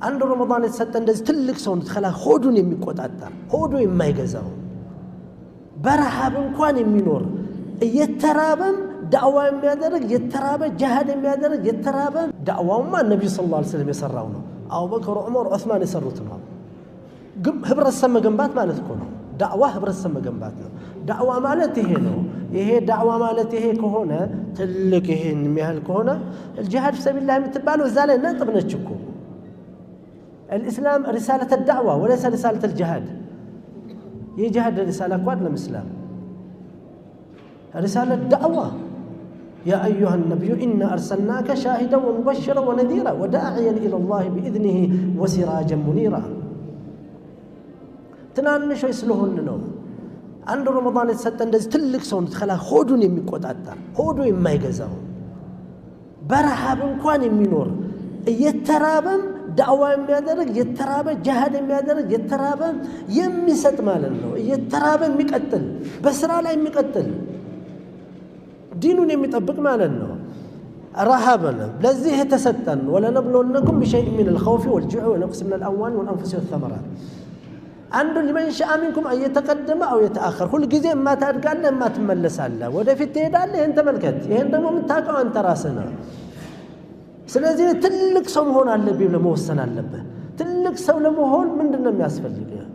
አንድ ረመዳን የተሰጠ እንደዚህ ትልቅ ሰው እንድትከላ ሆዱን የሚቆጣጠር ሆዱ የማይገዛው በረሃብ እንኳን የሚኖር እየተራበም ዳዕዋ የሚያደርግ የተራበ ጂሃድ የሚያደርግ የተራበ ዳዕዋውማ ነብዩ ሰለላሁ ዐለይሂ ወሰለም የሰራው ነው። አቡበከር ዑመር ዑስማን የሰሩት ነው። ህብረተሰብ መገንባት ማለት እኮ ነው። ዳዕዋ ህብረተሰብ መገንባት ነው። ዳዕዋ ማለት ይሄ ነው። ይሄ ዳዕዋ ማለት ይሄ ከሆነ ትልቅ ይሄን የሚያህል ከሆነ الجهاد في سبيل الله የምትባለው እዛ ላይ ነጥብ ነች እኮ الاسلام رساله الدعوه وليس رساله الجهاد የጂሃድ رساله እኮ አይደለም እስላም رساله الدعوه يا أيها النبي إنا أرسلناك شاهدا ومبشرا ونذيرا وداعيا إلى الله بإذنه وسراجا منيرا ትናንሽ ስለሆነ ነው አንድ ረመዳን የተሰጠ እንደዚህ ትልቅ ሰው እንድትከላ ሆዱን የሚቆጣጠር ሆዱ የማይገዛው በረሃብ እንኳን የሚኖር እየተራበም ዳዕዋ የሚያደርግ የተራበ ጂሃድ የሚያደርግ የተራበ የሚሰጥ ማለት ነው። እየተራበ የሚቀጥል በስራ ላይ የሚቀጥል ዲኑን የሚጠብቅ ማለት ነው። ረሃብን ለዚህ የተሰጠን ወለነብሉወነኩም بشيء من الخوف والجوع ونقص من الأموال والأنفس والثمرات አንዱ لمن شاء منكم أن يتقدم أو يتأخر ሁሉ ጊዜ ማታድጋለህ ማትመለሳለህ ወደፊት ትሄዳለህ ይሄን ተመልከት ይሄን ደግሞ የምታውቀው አንተ ራስህ ነህ። ስለዚህ ትልቅ ሰው መሆን አለብህ ለመወሰን አለብህ። ትልቅ ሰው ለመሆን ምንድነው የሚያስፈልገው?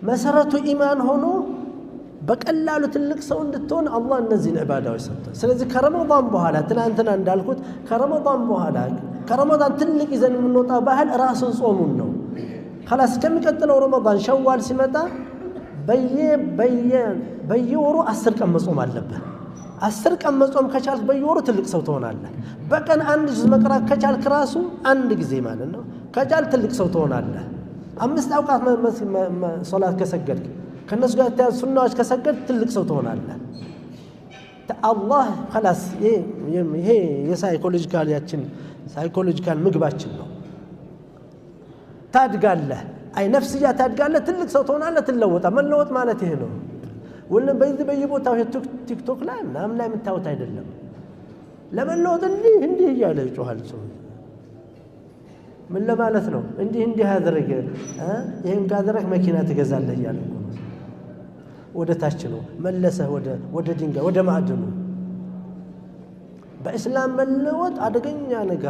መሰረቱ ኢማን ሆኖ በቀላሉ ትልቅ ሰው እንድትሆን አላህ እነዚህን ኢባዳዎች ሰጥቷል። ስለዚህ ከረመዳን በኋላ ትናንትና እንዳልኩት ከረመዳን በኋላ ከረመዳን ትልቅ ይዘን የምንወጣው ባህል ራሱን ጾሙን ነው። خلاص ከሚቀጥለው ረመዳን ሸዋል ሲመጣ በየወሩ 10 ቀን መጾም አለበት። 10 ቀን መጾም ከቻልክ በየወሩ ትልቅ ሰው ትሆናለህ። በቀን አንድ ጁዝ መቅራት ከቻልክ ራሱ አንድ ጊዜ ማለት ነው ከቻልክ ትልቅ ሰው ትሆናለህ። 5 አውቃት ሶላት ከሰገድክ ከነሱ ጋር ተያዝ ሱናዎች ከሰገድ ትልቅ ሰው ትሆናለህ። አላህ خلاص ይሄ ሳይኮሎጂካል ምግባችን ነው። ታድጋለህ አይ ነፍስያ ታድጋለህ ትልቅ ሰው ትሆናለህ ትለወጣ መለወጥ ማለት ይሄ ነው። ወለም በየቦታው ቲክቶክ ላይ ምናምን ላይ የምታዩት አይደለም። ለመለወጥ እንዲህ እያለ ይጮሃል ሰው ምን ለማለት ነው? እንዲህ አድርግ ይሄን ካደረክ መኪና ትገዛለህ እያለ ነው። ወደ ታች ነው መለሰህ ወደ ድንጋይ ወደ ማዕድኑ። በእስላም መለወጥ አደገኛ ነገር